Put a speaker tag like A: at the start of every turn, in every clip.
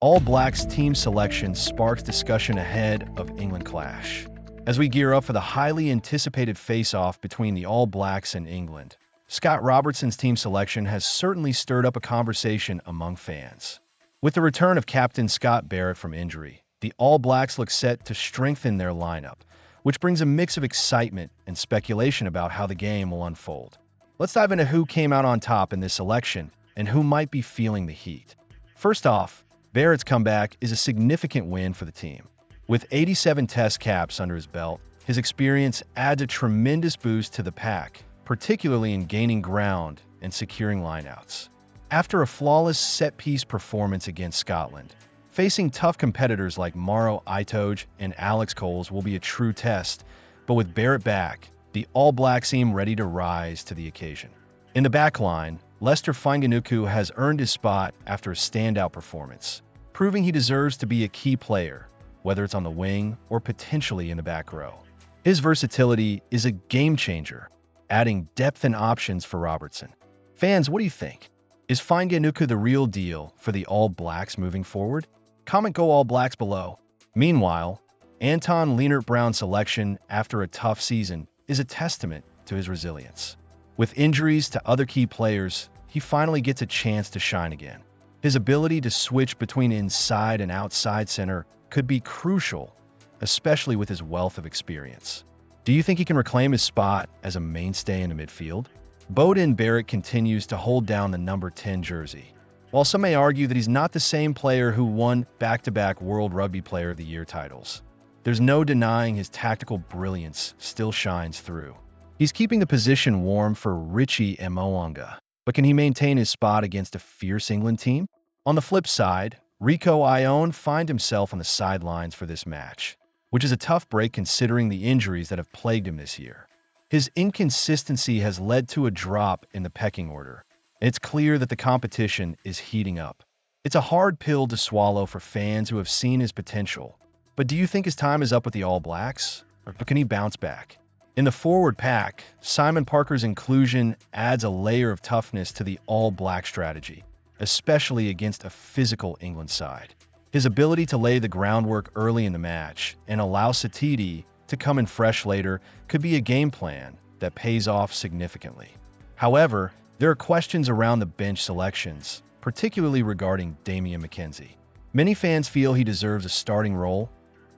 A: All Blacks team selection sparks discussion ahead of England clash. As we gear up for the highly anticipated face-off between the All Blacks and England, Scott Robertson's team selection has certainly stirred up a conversation among fans. With the return of captain Scott Barrett from injury, the All Blacks look set to strengthen their lineup, which brings a mix of excitement and speculation about how the game will unfold. Let's dive into who came out on top in this selection and who might be feeling the heat. First off, Barrett's comeback is a significant win for the team. With 87 test caps under his belt, his experience adds a tremendous boost to the pack, particularly in gaining ground and securing lineouts. After a flawless set-piece performance against Scotland, facing tough competitors like Maro Itoje and Alex Coles will be a true test, but with Barrett back, the All Blacks seem ready to rise to the occasion. In the back line, Lester Fainga'anuku has earned his spot after a standout performance, proving he deserves to be a key player, whether it's on the wing or potentially in the back row. His versatility is a game-changer, adding depth and options for Robertson. Fans, what do you think? Is Fainga'anuku the real deal for the All Blacks moving forward? Comment Go All Blacks below. Meanwhile, Anton Lienert-Brown's selection after a tough season is a testament to his resilience. With injuries to other key players, he finally gets a chance to shine again. His ability to switch between inside and outside center could be crucial, especially with his wealth of experience. Do you think he can reclaim his spot as a mainstay in the midfield? Beauden Barrett continues to hold down the number 10 jersey. While some may argue that he's not the same player who won back-to-back World Rugby Player of the Year titles, there's no denying his tactical brilliance still shines through. He's keeping the position warm for Richie Mo'unga, but can he maintain his spot against a fierce England team? On the flip side, Rieko Ioane finds himself on the sidelines for this match, which is a tough break considering the injuries that have plagued him this year. His inconsistency has led to a drop in the pecking order, and it's clear that the competition is heating up. It's a hard pill to swallow for fans who have seen his potential, but do you think his time is up with the All Blacks, or can he bounce back? In the forward pack, Simon Parker's inclusion adds a layer of toughness to the All Black strategy, especially against a physical England side. His ability to lay the groundwork early in the match and allow Satidi to come in fresh later could be a game plan that pays off significantly. However, there are questions around the bench selections, particularly regarding Damian McKenzie. Many fans feel he deserves a starting role,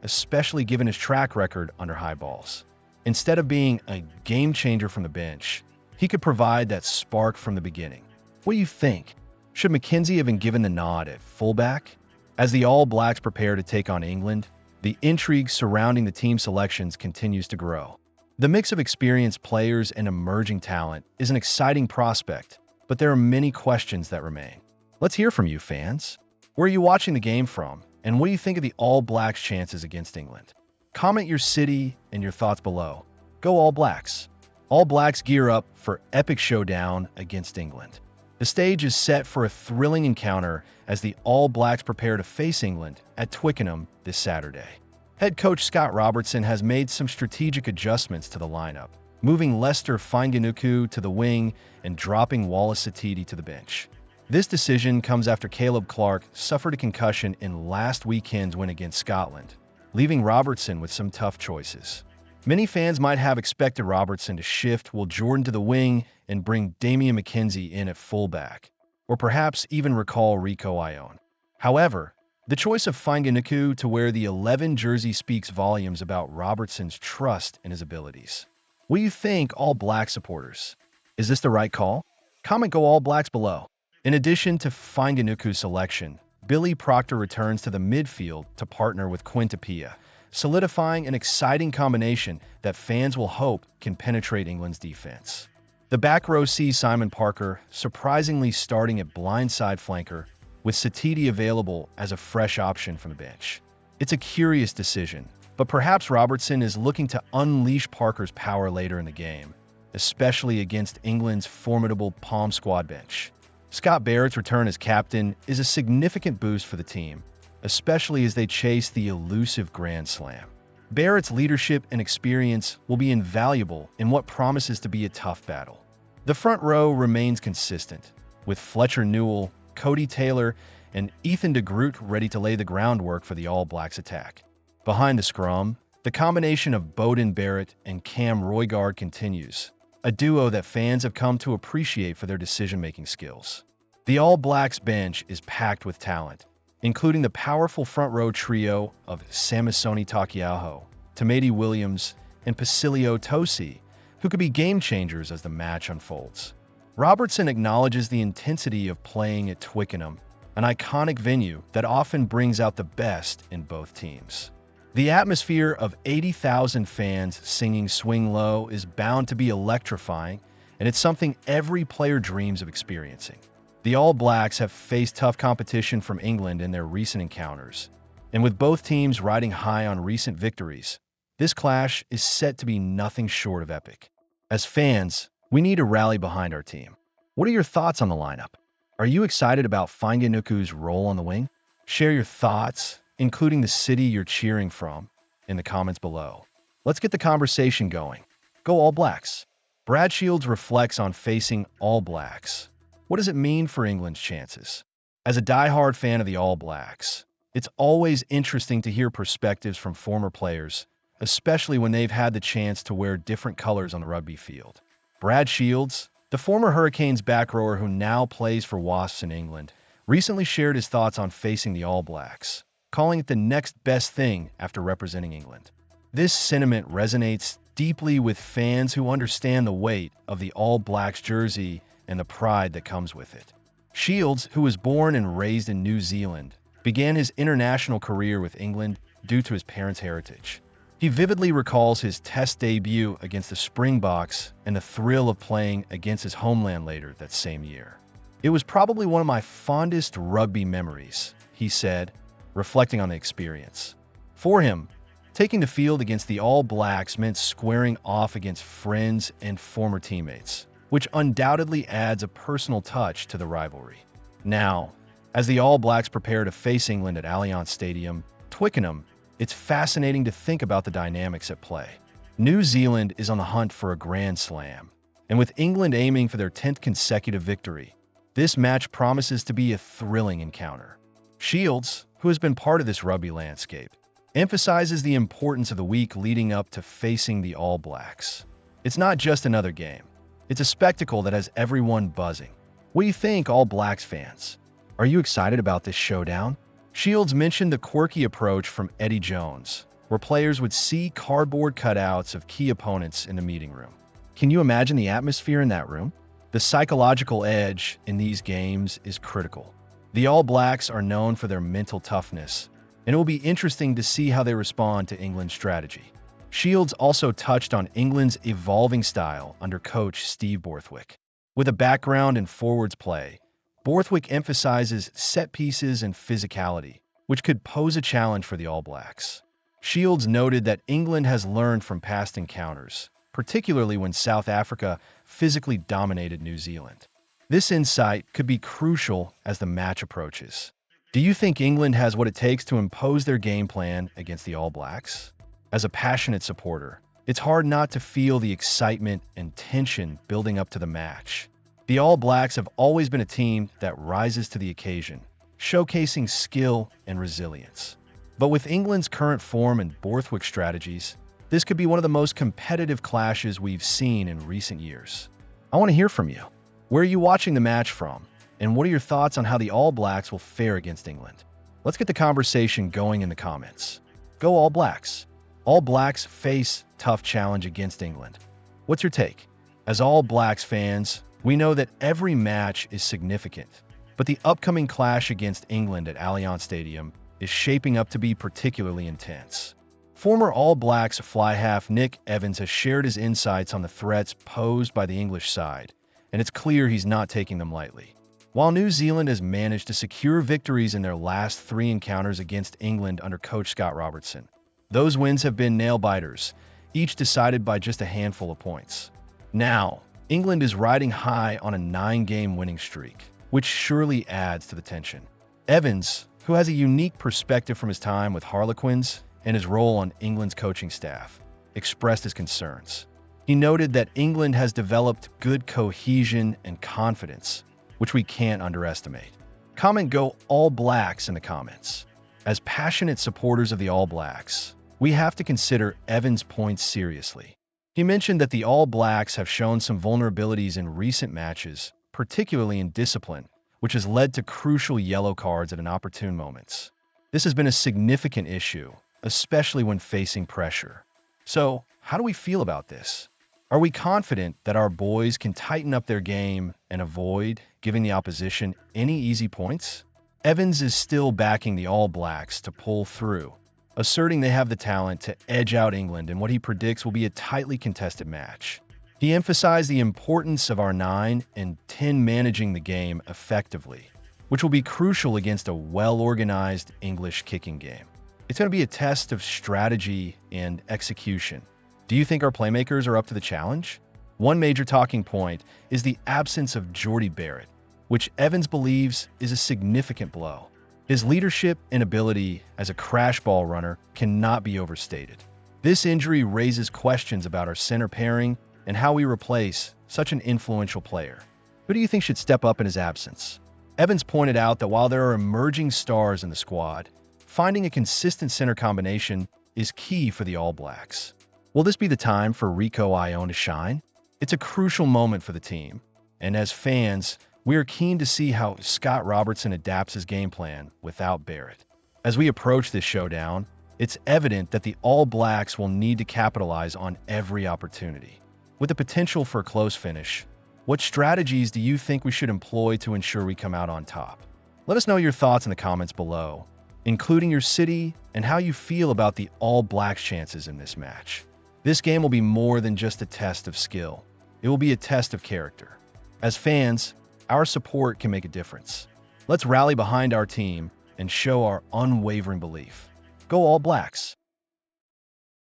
A: especially given his track record under high balls. Instead of being a game changer from the bench, he could provide that spark from the beginning. What do you think? Should McKenzie have been given the nod at fullback? As the All Blacks prepare to take on England, the intrigue surrounding the team selections continues to grow. The mix of experienced players and emerging talent is an exciting prospect, but there are many questions that remain. Let's hear from you, fans. Where are you watching the game from, and what do you think of the All Blacks' chances against England? Comment your city and your thoughts below. Go All Blacks! All Blacks gear up for epic showdown against England. The stage is set for a thrilling encounter as the All Blacks prepare to face England at Twickenham this Saturday. Head coach Scott Robertson has made some strategic adjustments to the lineup, moving Lester Fainga'anuku to the wing and dropping Wallace Satidi to the bench. This decision comes after Caleb Clarke suffered a concussion in last weekend's win against Scotland, leaving Robertson with some tough choices. Many fans might have expected Robertson to shift Will Jordan to the wing and bring Damian McKenzie in at fullback, or perhaps even recall Rieko Ioane. However, the choice of Fainga'anuku to wear the 11 jersey speaks volumes about Robertson's trust in his abilities. What do you think, All Black supporters? Is this the right call? Comment Go All Blacks below. In addition to Fainga'anuku's selection, Billy Proctor returns to the midfield to partner with Quintapia, solidifying an exciting combination that fans will hope can penetrate England's defense. The back row sees Simon Parker surprisingly starting at blindside flanker, with Satidi available as a fresh option from the bench. It's a curious decision, but perhaps Robertson is looking to unleash Parker's power later in the game, especially against England's formidable Palm squad bench. Scott Barrett's return as captain is a significant boost for the team, especially as they chase the elusive Grand Slam. Barrett's leadership and experience will be invaluable in what promises to be a tough battle. The front row remains consistent, with Fletcher Newell, Cody Taylor, and Ethan de Groot ready to lay the groundwork for the All Blacks attack. Behind the scrum, the combination of Beauden Barrett and Cam Roigard continues, a duo that fans have come to appreciate for their decision-making skills. The All Blacks bench is packed with talent, including the powerful front-row trio of Samisoni Taukei'aho, Tamati Williams, and Pacilio Tosi, who could be game-changers as the match unfolds. Robertson acknowledges the intensity of playing at Twickenham, an iconic venue that often brings out the best in both teams. The atmosphere of 80,000 fans singing Swing Low is bound to be electrifying, and it's something every player dreams of experiencing. The All Blacks have faced tough competition from England in their recent encounters, and with both teams riding high on recent victories, this clash is set to be nothing short of epic. As fans, we need to rally behind our team. What are your thoughts on the lineup? Are you excited about Fainga'anuku's role on the wing? Share your thoughts, including the city you're cheering from, in the comments below. Let's get the conversation going. Go All Blacks! Brad Shields reflects on facing All Blacks. What does it mean for England's chances? As a die-hard fan of the All Blacks, it's always interesting to hear perspectives from former players, especially when they've had the chance to wear different colors on the rugby field. Brad Shields, the former Hurricanes back rower who now plays for Wasps in England, recently shared his thoughts on facing the All Blacks, calling it the next best thing after representing England. This sentiment resonates deeply with fans who understand the weight of the All Blacks jersey and the pride that comes with it. Shields, who was born and raised in New Zealand, began his international career with England due to his parents' heritage. He vividly recalls his Test debut against the Springboks and the thrill of playing against his homeland later that same year. "It was probably one of my fondest rugby memories," he said, reflecting on the experience. For him, taking the field against the All Blacks meant squaring off against friends and former teammates, which undoubtedly adds a personal touch to the rivalry. Now, as the All Blacks prepare to face England at Allianz Stadium, Twickenham, it's fascinating to think about the dynamics at play. New Zealand is on the hunt for a Grand Slam, and with England aiming for their 10th consecutive victory, this match promises to be a thrilling encounter. Shields, who has been part of this rugby landscape, emphasizes the importance of the week leading up to facing the All Blacks. It's not just another game. It's a spectacle that has everyone buzzing. What do you think, All Blacks fans? Are you excited about this showdown? Shields mentioned the quirky approach from Eddie Jones, where players would see cardboard cutouts of key opponents in the meeting room. Can you imagine the atmosphere in that room? The psychological edge in these games is critical. The All Blacks are known for their mental toughness, and it will be interesting to see how they respond to England's strategy. Shields also touched on England's evolving style under coach Steve Borthwick. With a background in forwards play, Borthwick emphasizes set pieces and physicality, which could pose a challenge for the All Blacks. Shields noted that England has learned from past encounters, particularly when South Africa physically dominated New Zealand. This insight could be crucial as the match approaches. Do you think England has what it takes to impose their game plan against the All Blacks? As a passionate supporter, it's hard not to feel the excitement and tension building up to the match. The All Blacks have always been a team that rises to the occasion, showcasing skill and resilience. But with England's current form and Borthwick strategies, this could be one of the most competitive clashes we've seen in recent years. I want to hear from you. Where are you watching the match from? And what are your thoughts on how the All Blacks will fare against England? Let's get the conversation going in the comments. Go All Blacks! All Blacks face tough challenge against England. What's your take? As All Blacks fans, we know that every match is significant, but the upcoming clash against England at Allianz Stadium is shaping up to be particularly intense. Former All Blacks fly half Nick Evans has shared his insights on the threats posed by the English side, and it's clear he's not taking them lightly. While New Zealand has managed to secure victories in their last 3 encounters against England under coach Scott Robertson, those wins have been nail-biters, each decided by just a handful of points. Now, England is riding high on a 9-game winning streak, which surely adds to the tension. Evans, who has a unique perspective from his time with Harlequins and his role on England's coaching staff, expressed his concerns. He noted that England has developed good cohesion and confidence, which we can't underestimate. Comment "Go All Blacks" in the comments. As passionate supporters of the All Blacks, we have to consider Evan's points seriously. He mentioned that the All Blacks have shown some vulnerabilities in recent matches, particularly in discipline, which has led to crucial yellow cards at inopportune moments. This has been a significant issue, especially when facing pressure. So, how do we feel about this? Are we confident that our boys can tighten up their game and avoid giving the opposition any easy points? Evans is still backing the All Blacks to pull through, asserting they have the talent to edge out England in what he predicts will be a tightly contested match. He emphasized the importance of our 9 and 10 managing the game effectively, which will be crucial against a well-organized English kicking game. It's going to be a test of strategy and execution. Do you think our playmakers are up to the challenge? One major talking point is the absence of Jordy Barrett, which Evans believes is a significant blow. His leadership and ability as a crash ball runner cannot be overstated. This injury raises questions about our center pairing and how we replace such an influential player. Who do you think should step up in his absence? Evans pointed out that while there are emerging stars in the squad, finding a consistent center combination is key for the All Blacks. Will this be the time for Rico Ione to shine? It's a crucial moment for the team, and as fans, we are keen to see how Scott Robertson adapts his game plan without Barrett. As we approach this showdown, it's evident that the All Blacks will need to capitalize on every opportunity. With the potential for a close finish, what strategies do you think we should employ to ensure we come out on top? Let us know your thoughts in the comments below, including your city and how you feel about the All Blacks' chances in this match. This game will be more than just a test of skill. It will be a test of character. As fans, our support can make a difference. Let's rally behind our team and show our unwavering belief. Go All Blacks!